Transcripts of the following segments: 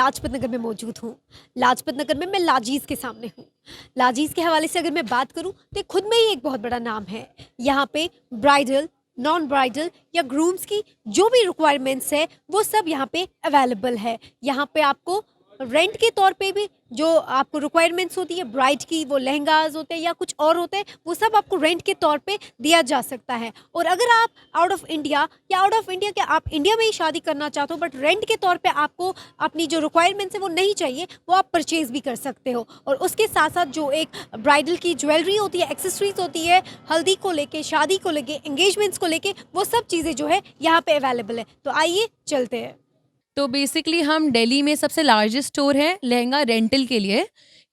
लाजपत नगर में मौजूद हूँ। लाजपत नगर में मैं लाजीज़ के सामने हूँ। लाजीज़ के हवाले से अगर मैं बात करूँ तो ये खुद में ही एक बहुत बड़ा नाम है। यहाँ पे ब्राइडल, नॉन ब्राइडल या ग्रूम्स की जो भी रिक्वायरमेंट्स है वो सब यहाँ पे अवेलेबल है। यहाँ पे आपको रेंट के तौर पे भी जो आपको रिक्वायरमेंट्स होती है ब्राइड की, वो लहंगास होते हैं या कुछ और होते हैं, वो सब आपको रेंट के तौर पे दिया जा सकता है। और अगर आप आउट ऑफ इंडिया या आउट ऑफ इंडिया क्या आप इंडिया में ही शादी करना चाहते हो बट रेंट के तौर पे आपको अपनी जो रिक्वायरमेंट्स है वो नहीं चाहिए, वो आप परचेज भी कर सकते हो। और उसके साथ साथ जो एक ब्राइडल की ज्वेलरी होती है, एक्सेसरीज होती है, हल्दी को लेके, शादी को लेके, एंगेजमेंट्स को लेके, वो सब चीज़ें जो है यहाँ पे अवेलेबल है। तो आइए चलते हैं। तो बेसिकली हम दिल्ली में सबसे लार्जेस्ट स्टोर है लहंगा रेंटल के लिए।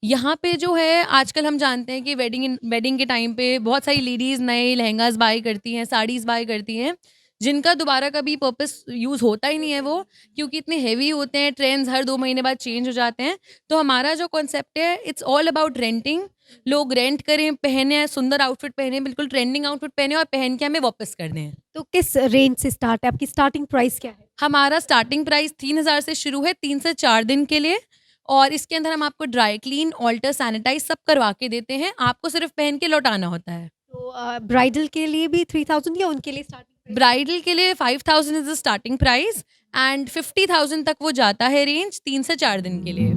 यहाँ पे जो है आजकल हम जानते हैं कि वेडिंग के टाइम पे बहुत सारी लेडीज़ नए लहंगास बाय करती हैं, साड़ीज़ बाय करती हैं, जिनका दोबारा कभी पर्पस यूज़ होता ही नहीं है वो, क्योंकि इतने हेवी होते हैं, ट्रेंड्स हर 2 महीने बाद चेंज हो जाते हैं। तो हमारा जो कॉन्सेप्ट है इट्स ऑल अबाउट रेंटिंग। लोग रेंट करें, पहने, सुंदर आउटफिट पहने, बिल्कुल ट्रेंडिंग आउटफिट पहने और पहन के हमें वापस कर दें। तो किस रेंज से स्टार्ट है? आपकी स्टार्टिंग प्राइस क्या है? हमारा स्टार्टिंग प्राइस 3000 से शुरू है 3 से 4 दिन के लिए, और इसके अंदर हम आपको ड्राई क्लीन, ऑल्टर, सैनिटाइज़ सब करवा के देते हैं। आपको सिर्फ़ पहन के लौटाना होता है। तो ब्राइडल के लिए भी 3000 या उनके लिए स्टार्टिंग प्राइस? ब्राइडल के लिए 5000 is the starting price and 50,000 तक वो जाता है रेंज 3 से 4 दिन के लिए।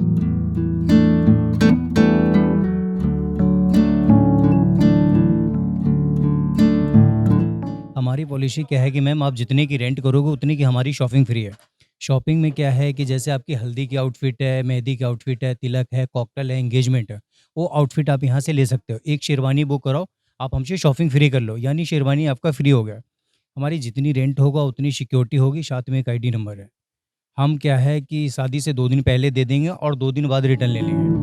हमारी पॉलिसी क्या है कि मैम आप जितने की रेंट करोगे उतने की हमारी शॉपिंग फ्री है। शॉपिंग में क्या है कि जैसे आपकी हल्दी की आउटफिट है, मेहंदी की आउटफिट है, तिलक है, कॉकटेल है, एंगेजमेंट है, वो आउटफिट आप यहाँ से ले सकते हो। एक शेरवानी बुक कराओ, आप हमसे शॉपिंग फ्री कर लो, यानी शेरवानी आपका फ्री हो गया। हमारी जितनी रेंट होगा उतनी सिक्योरिटी होगी, साथ में एक आईडी नंबर है। हम क्या है कि शादी से 2 दिन पहले दे देंगे और 2 दिन बाद रिटर्न ले लेंगे।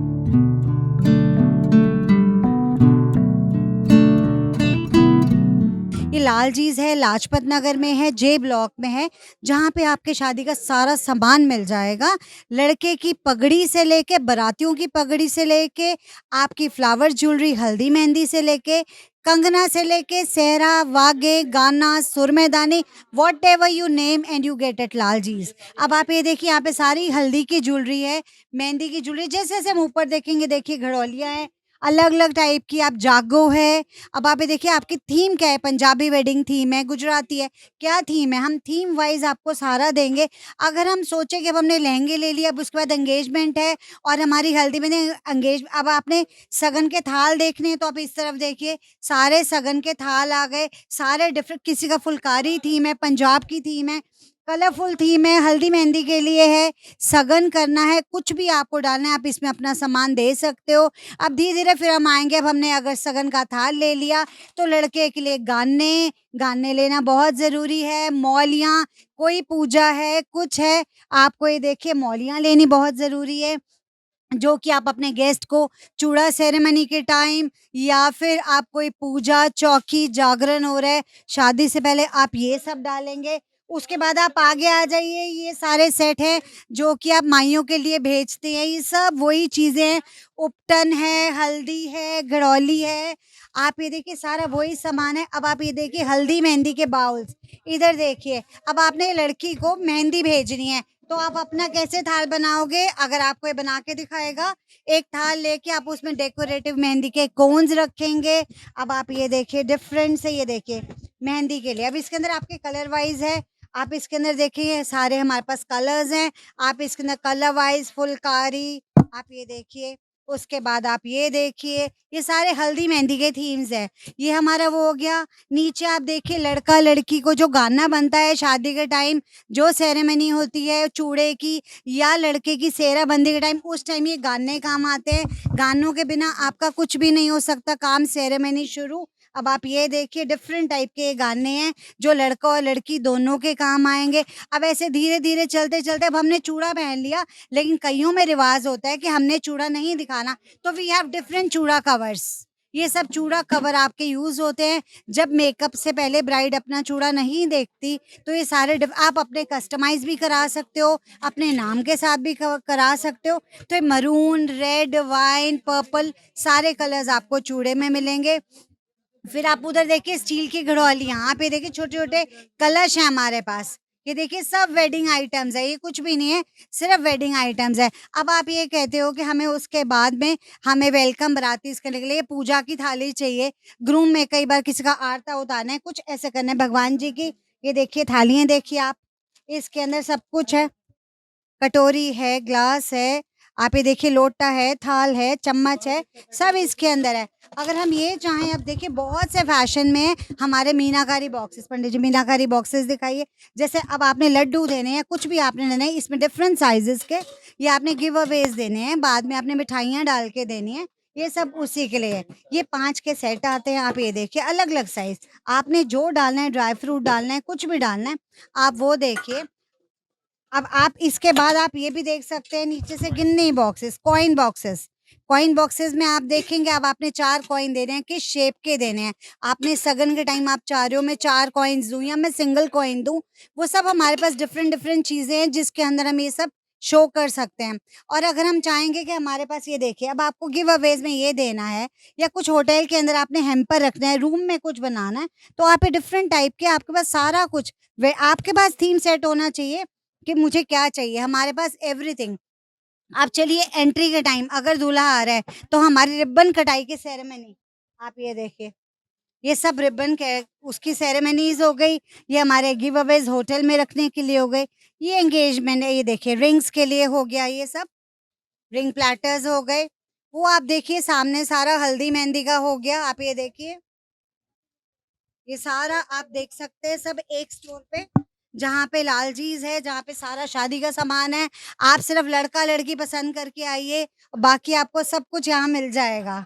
ये लालजीज़ है, लाजपत नगर में है, जे ब्लॉक में है, जहाँ पे आपके शादी का सारा सामान मिल जाएगा। लड़के की पगड़ी से लेके, बारातियों की पगड़ी से लेके, आपकी फ्लावर ज्वेलरी, हल्दी मेहंदी से लेके, कंगना से लेके, सेहरा, वागे, गाना, सुरमेदानी, whatever you name and you get at Laljee's. अब आप ये देखिए, यहाँ पे सारी हल्दी की ज्वेलरी है, मेहंदी की ज्वेलरी, जैसे-जैसे हम ऊपर देखेंगे, देखिए घड़ोलियाँ हैं, अलग-अलग टाइप की, आप जागो है। अब आप ये देखिए आपकी थीम क्या है, पंजाबी वेडिंग थीम है, गुजराती है, क्या थीम है, हम थीम वाइज़ आपको सारा देंगे। अगर हम सोचे कि अब हमने लहंगे ले लिए, अब उसके बाद एंगेजमेंट है और हमारी हल्दी में अब आपने सगन के थाल देखने हैं तो आप इस तरफ देखिए, सारे सगन के थाल आ गए, सारे डिफरेंट, किसी का फुलकारी थीम है, पंजाब की थीम है, कलरफुल थीम है, हल्दी मेहंदी के लिए है, सगन करना है, कुछ भी आपको डालना है, आप इसमें अपना सामान दे सकते हो। अब धीरे-धीरे फिर हम आएँगे, अब हमने अगर सगन का थाल ले लिया, तो लड़के के लिए गाने लेना बहुत ज़रूरी है, मौलियाँ, कोई पूजा है, कुछ है, आपको ये देखिए मौलियाँ लेनी बहुत ज़रूरी है, जो कि आप अपने गेस्ट को चूड़ा सेरेमनी के टाइम या फिर आप कोई पूजा, चौकी, जागरण हो रहा है, शादी से पहले आप ये सब डालेंगे। उसके बाद आप आगे आ जाइए, ये सारे सेट हैं जो कि आप माइयों के लिए भेजते हैं, ये सब वही चीज़ें हैं। उपटन है, हल्दी है, घड़ौली है, आप ये देखिए सारा वही सामान है। अब आप ये देखिए हल्दी मेहंदी के बाउल्स, इधर देखिए, अब आपने लड़की को मेहंदी भेजनी है, तो आप अपना कैसे थाल बनाओगे? अगर आपको ये बना के दिखाएगा, एक थाल लेके आप उसमें डेकोरेटिव मेहंदी के कोन्स रखेंगे। अब आप ये देखिए डिफरेंट से, ये देखिए मेहंदी के लिए, अब इसके अंदर आपके कलर वाइज़ है, आप इसके अंदर देखिए सारे हमारे पास कलर्स हैं, आप इसके अंदर कलर वाइज़ फुलकारी, आप ये देखिए, उसके बाद आप ये देखिए, ये सारे हल्दी मेहंदी के थीम्स हैं। ये हमारा वो हो गया। नीचे आप देखिए लड़का-लड़की को जो गाना बनता है शादी के टाइम, जो सेरेमनी होती है चूड़े की या लड़के की सेहरा-बंदी के टाइम, उस टाइम ये गाने काम आते हैं। गानों के बिना आपका कुछ भी नहीं हो सकता काम, सेरेमनी शुरू। अब आप ये देखिए डिफरेंट टाइप के ये गाने हैं, जो लड़का और लड़की दोनों के काम आएँगे। अब ऐसे धीरे-धीरे चलते-चलते अब हमने चूड़ा पहन लिया, लेकिन कइयों में रिवाज़ होता है कि हमने चूड़ा नहीं दिखाना, तो वी हैव डिफरेंट चूड़ा कवर्स। ये सब चूड़ा कवर आपके यूज़ होते हैं। जब मेकअप से पहले ब्राइड अपना चूड़ा नहीं देखती, तो ये सारे आप अपने कस्टमाइज़ भी करा सकते हो, अपने नाम के साथ भी करा सकते हो। तो ये मरून, रेड, वाइन, पर्पल सारे कलर्स आपको चूड़े में मिलेंगे। फिर आप उधर देखिए स्टील की घड़ौलियाँ, आप ये देखिए छोटे-छोटे कलश हैं हमारे पास। ये देखिए सब वेडिंग आइटम्स है, ये कुछ भी नहीं है, सिर्फ वेडिंग आइटम्स है। अब आप ये कहते हो कि हमें उसके बाद में हमें वेलकम बरातीज़ करने के लिए पूजा की थाली चाहिए, ग्रूम में कई बार किसी का आरता उतारना है, कुछ ऐसे करना है भगवान जी की। ये देखिए थालियाँ देखिए आप, इसके अंदर सब कुछ है, कटोरी है, ग्लास है, आप ये देखिए लोटा है, थाल है, चम्मच है, सब इसके अंदर है। अगर हम ये चाहें, अब देखिए बहुत से फैशन में हमारे मीनाकारी बॉक्सेस, पंडित जी मीनाकारी बॉक्सेस दिखाइए। जैसे अब आपने लड्डू देने हैं, कुछ भी आपने लेना है, इसमें डिफरेंट साइज़ेज़ के, ये आपने गिव अवेज़ देने हैं, बाद में आपने मिठाइयाँ डाल के देनी है, ये सब उसी के लिए है। ये 5 के सेट आते हैं, आप ये देखिए अलग-अलग साइज़, आपने जो डालना है, ड्राई फ्रूट डालना है, कुछ भी डालना है, आप वो देखिए। अब आप इसके बाद आप ये भी देख सकते हैं नीचे से गिन्नी boxes, coin boxes. Coin boxes में आप देखेंगे, अब आपने 4 कॉइन देने हैं, किस शेप के देने हैं। आपने सगन के टाइम आप चाह रहे हो मैं 4 कॉइन्स दूँ या मैं सिंगल कॉइन दूँ, वो सब हमारे पास डिफरेंट चीज़ें हैं जिसके अंदर हम ये सब शो कर सकते हैं। और अगर हम चाहेंगे कि हमारे पास ये देखिए, अब आपको गिव अवेज़ में ये देना है या कुछ होटल के अंदर आपने हैम्पर रखना है, रूम में कुछ बनाना है, तो आप ये डिफरेंट टाइप के आपके पास सारा कुछ वे आपके पास थीम सेट होना चाहिए कि मुझे क्या चाहिए, हमारे पास एवरीथिंग। आप चलिए एंट्री के टाइम अगर दूल्हा आ रहा है, तो हमारी रिबन कटाई की सेरेमनी, आप ये देखिए, ये सब रिबन के उसकी सेरेमनीज़ हो गई, ये हमारे गिव अवेज़ होटल में रखने के लिए हो गई, ये एंगेजमेंट है, ये देखिए रिंग्स के लिए हो गया ये सब, रिंग प्लैटर्स हो गए। वो आप देखिए सामने सारा हल्दी मेहंदी का हो गया, आप ये देखिए। ये सारा आप देख सकते हैं सब एक स्टोर पे, जहाँ पे लालजीज़ है, जहाँ पे सारा शादी का सामान है। आप सिर्फ लड़का-लड़की पसंद करके आइए, बाकी आपको सब कुछ यहाँ मिल जाएगा।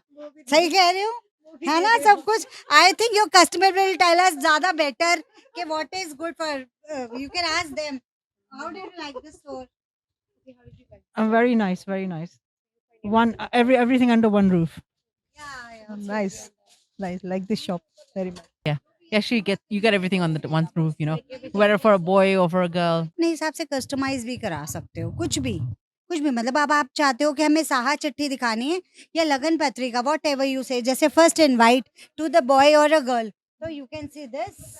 सही कह रही हूँ? है ना सब कुछ? I think your customer will tell us ज़्यादा बेटर कि what is good for you can ask them. How did you like the store? Very nice, very nice. Everything under one roof. Yeah. Nice, nice. Like this shop very much. Yeah, you get everything on the one roof, whether for a boy or for a girl. अपने हिसाब से customise भी करा सकते हो, कुछ भी। कुछ भी मतलब अब आप चाहते हो कि हमें साहा चिट्ठी दिखानी है या लगन पत्रिका, व्हाटएवर यू से, जैसे first invite to the boy और अ गर्ल, तो यू कैन सी दिस।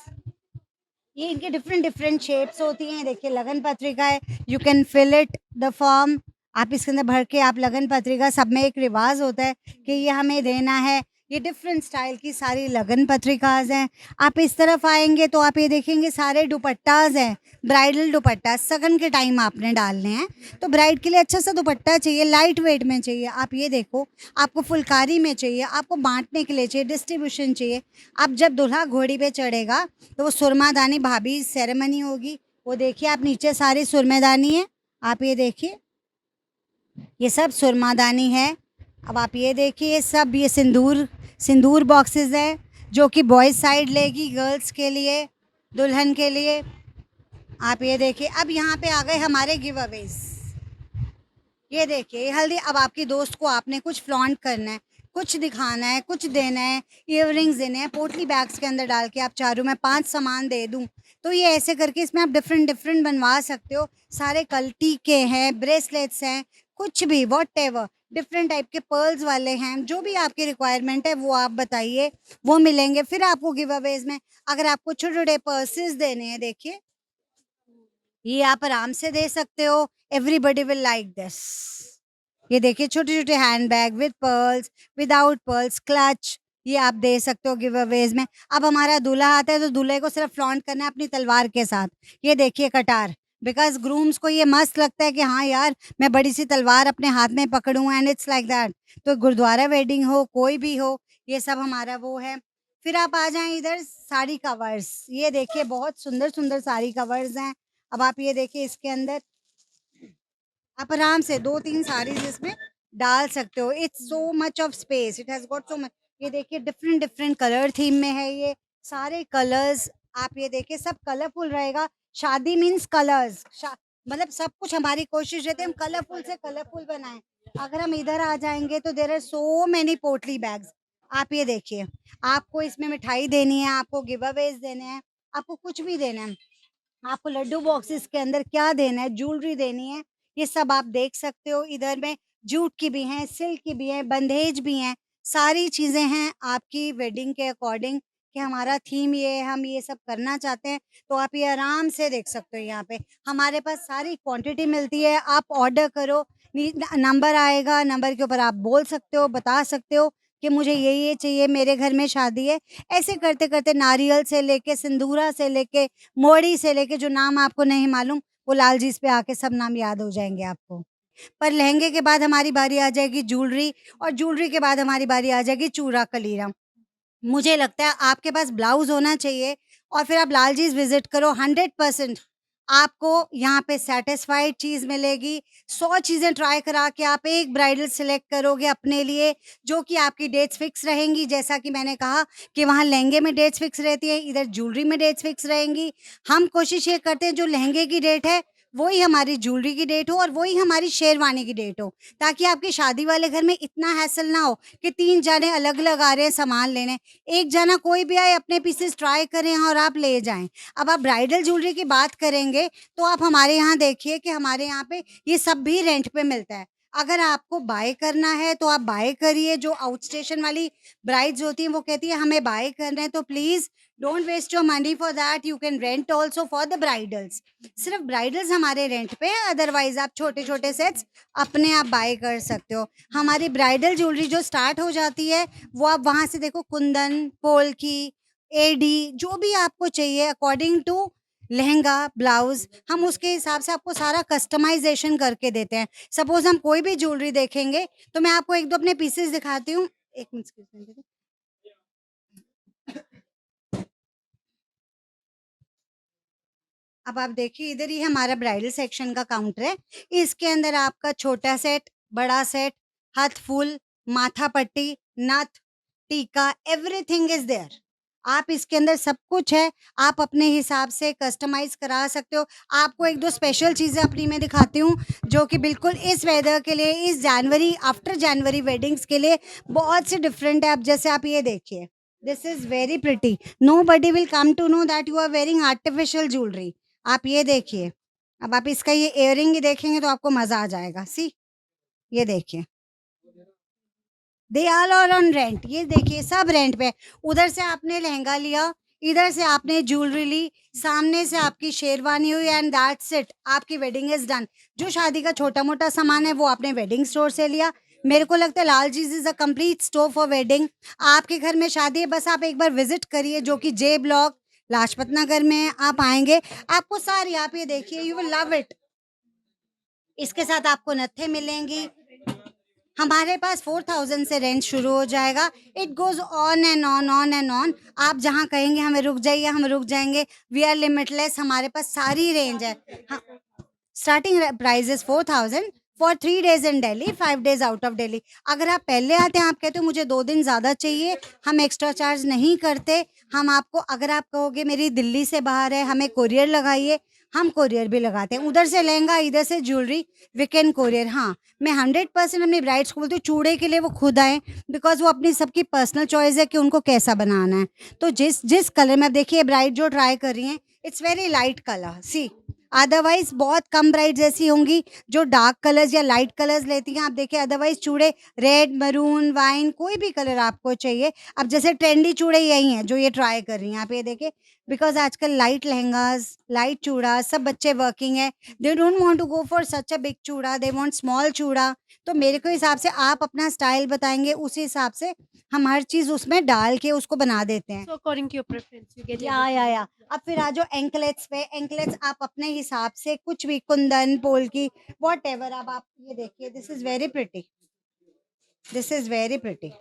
ये इनके डिफरेंट शेप्स होती हैं, देखिए लगन पत्रिका है, you can fill it the form, आप इसके अंदर भर के आप लगन पत्रिका, सब में एक रिवाज होता है कि ये हमें देना है। ये डिफरेंट स्टाइल की सारी लगन पत्रिकाज़ हैं। आप इस तरफ आएंगे तो आप ये देखेंगे सारे दुपट्टाज़ हैं, ब्राइडल दुपट्टा, सगन के टाइम आपने डालने हैं, तो ब्राइड के लिए अच्छा सा दुपट्टा चाहिए, लाइट वेट में चाहिए। आप ये देखो, आपको फुलकारी में चाहिए, आपको बांटने के लिए चाहिए, डिस्ट्रीब्यूशन चाहिए। अब जब दूल्हा घोड़ी पे चढ़ेगा तो वो सुरमादानी भाभी सेरेमनी होगी, वो देखिए आप नीचे सारी सुरमेदानी है, आप ये देखिए, ये सब सुरमादानी है। अब आप ये देखिए, ये सब ये सिंदूर बॉक्सेस है जो कि बॉयज़ साइड लेगी गर्ल्स के लिए, दुल्हन के लिए। आप ये देखिए, अब यहाँ पे आ गए हमारे गिव अवेज़। ये देखिए, ये हल्दी, अब आपकी दोस्त को आपने कुछ फ्लॉन्ट करना है, कुछ दिखाना है, कुछ देना है, इयररिंग्स देने हैं, पोटली बैग्स के अंदर डाल के आप चाह रहे हो मैं 5 सामान दे दूँ, तो ये ऐसे करके इसमें आप डिफरेंट बनवा सकते हो। सारे टीके हैं, ब्रेसलेट्स हैं, कुछ भी व्हाटएवर, डिफरेंट टाइप के पर्ल्स वाले हैं, जो भी आपकी रिक्वायरमेंट है वो आप बताइए, वो मिलेंगे। फिर आपको गिव अवेज़ में अगर आपको छोटे-छोटे पर्सेस देने हैं, देखिए, ये आप आराम से दे सकते हो, एवरीबॉडी विल लाइक दिस। ये देखिए छोटे-छोटे handbag with pearls, without pearls, clutch, ये आप दे सकते हो गिव अवेज़ में। अब हमारा दूल्हा आता है तो दूल्हे को सिर्फ फ्लॉन्ट करना है अपनी तलवार के साथ। ये देखिए कटार, बिकॉज़ ग्रूम्स को ये मस्त लगता है कि हाँ यार, मैं बड़ी सी तलवार अपने हाथ में पकड़ूँ एंड इट्स लाइक दैट। तो गुरुद्वारा वेडिंग हो, कोई भी हो, ये सब हमारा वो है। फिर आप आ जाएँ इधर साड़ी कवर्स, ये देखिए बहुत सुंदर-सुंदर साड़ी कवर्स हैं। अब आप ये देखिए इसके अंदर आप आराम से 2-3 साड़ीज़ इसमें डाल सकते हो। It's so much of space, it has got so much. ये देखिए डिफरेंट कलर थीम में है ये, सारे कलर्स आप ये देखिए सब कलरफुल रहेगा। शादी मीन्स कलर्स, मतलब सब कुछ हमारी कोशिश रहती है हम कलरफुल से कलरफुल बनाएँ। अगर हम इधर आ जाएँगे तो देयर आर सो मेनी पोटली बैग्स। आप ये देखिए, आपको इसमें मिठाई देनी है, आपको गिव अवेज़ देने हैं, आपको कुछ भी देना है। आपको लड्डू बॉक्सेस के अंदर क्या देना है, ज्वेलरी देनी है, ये सब आप देख सकते हो। इधर में जूट की भी हैं, सिल्क की भी हैं, बंधेज भी हैं, सारी चीज़ें हैं आपकी वेडिंग के अकॉर्डिंग कि हमारा थीम ये है, हम ये सब करना चाहते हैं, तो आप ये आराम से देख सकते हो यहाँ पे। हमारे पास सारी क्वांटिटी मिलती है, आप ऑर्डर करो, नंबर आएगा, नंबर के ऊपर आप बोल सकते हो, बता सकते हो कि मुझे ये चाहिए, मेरे घर में शादी है। ऐसे करते-करते नारियल से लेके, सिंदूरा से लेके, मोड़ी से लेके, जो नाम आपको नहीं मालूम, वो लालजीज़ पे आके सब नाम याद हो जाएँगे आपको। पर लहंगे के बाद हमारी बारी आ जाएगी ज्वेलरी, और ज्वेलरी के बाद हमारी बारी आ जाएगी चूड़ा कलीरा। मुझे लगता है आपके पास ब्लाउज़ होना चाहिए, और फिर आप लालजीज़ विज़िट करो, 100% आपको यहाँ पे सैटिस्फाइड चीज़ मिलेगी। 100 चीज़ें ट्राई करा के आप एक ब्राइडल सेलेक्ट करोगे अपने लिए, जो कि आपकी डेट्स फिक्स रहेंगी। जैसा कि मैंने कहा कि वहाँ लहंगे में डेट्स फिक्स रहती है, इधर ज्वेलरी में डेट्स फिक्स रहेंगी। हम कोशिश ये करते हैं जो लहंगे की डेट है, वही हमारी ज्वेलरी की डेट हो और वही हमारी शेरवानी की डेट हो, ताकि आपकी शादी वाले घर में इतना हैसल ना हो कि 3 जाने अलग-अलग आ रहे हैं सामान लेने। एक जना कोई भी आए, अपने पीसेस ट्राई करें और आप ले जाएँ। अब आप ब्राइडल ज्वेलरी की बात करेंगे, तो आप हमारे यहाँ देखिए कि हमारे यहाँ पे ये सब भी रेंट पे मिलता है। अगर आपको बाय करना है तो आप बाय करिए। जो आउट स्टेशन वाली ब्राइड्स होती हैं, वो कहती है हमें बाय करना है, तो please don't waste your money for that, you can rent also for the bridals. सिर्फ ब्राइडल्स हमारे रेंट पे है, अदरवाइज़ आप छोटे-छोटे सेट्स अपने आप बाय कर सकते हो। हमारी ब्राइडल ज्वेलरी जो स्टार्ट हो जाती है, वो आप वहाँ से देखो, कुंदन, पोल्की, एडी, जो भी आपको चाहिए अकॉर्डिंग टू लहंगा, ब्लाउज़, हम उसके हिसाब से आपको सारा कस्टमाइज़ेशन करके देते हैं। सपोज़ हम कोई भी ज्वेलरी देखेंगे, तो मैं आपको 1-2 अपने पीसेस दिखाती हूँ। 1 मिनट एक्सक्यूज़ मी। अब आप देखिए, इधर ही हमारा ब्राइडल सेक्शन का काउंटर है। इसके अंदर आपका छोटा सेट, बड़ा सेट, हाथ फूल, माथा पट्टी, नथ, टीका, एवरीथिंग इज़ देयर। आप इसके अंदर सब कुछ है, आप अपने हिसाब से कस्टमाइज़ करा सकते हो। आपको 1-2 स्पेशल चीज़ें अपनी मैं दिखाती हूँ, जो कि बिल्कुल इस वेदर के लिए, इस जनवरी, आफ्टर जनवरी वेडिंग्स के लिए बहुत सी डिफरेंट है। अब जैसे आप ये देखिए, this is very pretty. Nobody will come to know that you are wearing artificial jewellery. आप ये देखिए, अब आप इसका ये इयररिंग ही देखेंगे तो आपको मज़ा आ जाएगा। सी, ये देखिए, they all are on rent. ये देखिए, सब रेंट पे है। उधर से आपने लहंगा लिया, इधर से आपने ज्वेलरी ली, सामने से आपकी शेरवानी हुई, एंड दैट्स इट, आपकी वेडिंग इज़ डन। जो शादी का छोटा-मोटा सामान है, वो आपने वेडिंग स्टोर से लिया। मेरे को लगता है Laljee's is a complete store for wedding. आपके घर में शादी है, बस आप एक बार विज़िट करिए, जो कि जे ब्लॉक, लाजपत नगर में है। आप आएँगे, आपको सारी, आप ये देखिए, यू विल लव इट। इसके साथ आपको नत्थे मिलेंगी। हमारे पास 4000 से रेंट शुरू हो जाएगा। It goes on and on, on and on. आप जहाँ कहेंगे हमें रुक जाइए, हम रुक जाएँगे। वी आर लिमिटलेस, हमारे पास सारी रेंज है। हाँ, starting price is 4000 for 3 days in Delhi, 5 days out of Delhi. अगर आप पहले आते हैं, आप कहते हो मुझे 2 दिन ज़्यादा चाहिए, हम एक्स्ट्रा चार्ज नहीं करते। हम आपको, अगर आप कहोगे मेरी दिल्ली से बाहर है, हमें कोरियर लगाइए, हम कोरियर भी लगाते हैं। उधर से लहंगा, इधर से ज्वेलरी, वी कैन कोरियर। हाँ, मैं 100% अपनी ब्राइड्स को बोलती हूँ चूड़े के लिए वो खुद आएँ, बिकॉज़ वो अपनी सबकी पर्सनल चॉइस है कि उनको कैसा बनाना है। तो जिस जिस कलर में, अब देखिए ब्राइड जो ट्राई कर रही हैं, it's very light colour, see. Otherwise बहुत कम ब्राइड्स ऐसी होंगी जो डार्क कलर्स या लाइट कलर्स लेती हैं। आप देखिए, अदरवाइज़ चूड़े रेड, मैरून, वाइन, कोई भी कलर आपको चाहिए। अब जैसे ट्रेंडी चूड़े यही हैं जो ये ट्राई कर रही हैं। आप ये देखिए, बिकॉज़ आजकल लाइट लहंगास, लाइट चूड़ा, सब बच्चे वर्किंग है। They don't want to go for such a big चूड़ा, दे वांट स्मॉल चूड़ा। तो मेरे को हिसाब से आप अपना स्टाइल बताएँगे, उसी हिसाब से हम हर चीज़ उसमें डाल के उसको बना देते हैं। So according to your preference, you get या। अब फिर आ जाओ एंकलेट्स पे। एंकलेट्स आप अपने हिसाब से कुछ भी, कुंदन, पोल्की, व्हाटएवर। अब आप ये देखिए, this is very pretty, this is very pretty.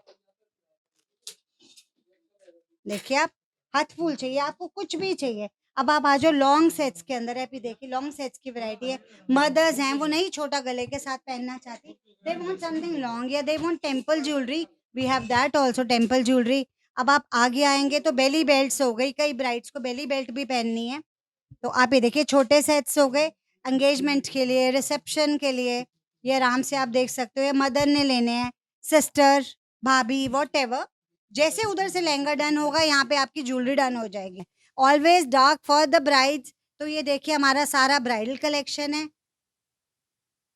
देखिए आप, हाथ फूल चाहिए, आपको कुछ भी चाहिए। अब आप आ जाओ लॉन्ग सेट्स के अंदर। आप ये देखिए, लॉन्ग सेट्स की वैरायटी है। मदर्स हैं, वो नहीं छोटा गले के साथ पहनना चाहती, दे वांट समथिंग लॉन्ग, या they want temple jewellery, we have that also, temple jewellery. अब आप आगे आएँगे तो बेली बेल्ट्स हो गई, कई ब्राइड्स को बेली बेल्ट भी पहननी है। तो आप ये देखिए, छोटे सेट्स हो गए एंगेजमेंट के लिए, रिसेप्शन के लिए, ये आराम से आप देख सकते हो। ये मदर ने लेने हैं, सिस्टर, भाभी, व्हाटएवर। जैसे उधर से लहंगा डन होगा, यहाँ पे आपकी ज्वेलरी डन हो जाएगी। Always dark for the brides. तो ये देखिए, हमारा सारा ब्राइडल कलेक्शन है।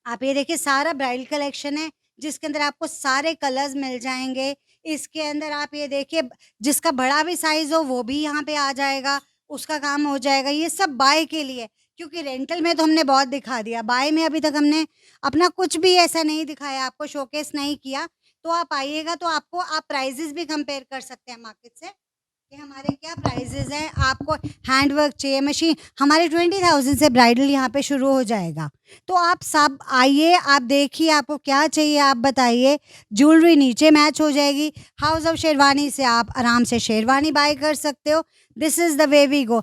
आप ये देखिए, सारा ब्राइडल कलेक्शन है। जिसके अंदर आपको सारे कलर्स मिल जाएंगे। इसके अंदर आप ये देखिए, जिसका बड़ा भी साइज हो वो भी यहाँ पे आ जाएगा, उसका काम हो जाएगा। ये सब बाय के लिए, क्योंकि रेंटल में तो हमने बहुत दिखा दिया, बाय में अभी तक हमने अपना कुछ भी ऐसा नहीं दिखाया, आपको शोकेस नहीं किया। तो आप आइएगा तो आपको आप प्राइजेस भी कंपेयर कर सकते हैं मार्केट से कि हमारे क्या प्राइजेस हैं। आपको हैंडवर्क चाहिए, मशीन हमारे 20,000 से ब्राइडल यहाँ पे शुरू हो जाएगा। तो आप सब आइए, आप देखिए आपको क्या चाहिए, आप बताइए। ज्वेलरी नीचे मैच हो जाएगी। हाउस ऑफ शेरवानी से आप आराम से शेरवानी बाय कर सकते हो। This is the way we go.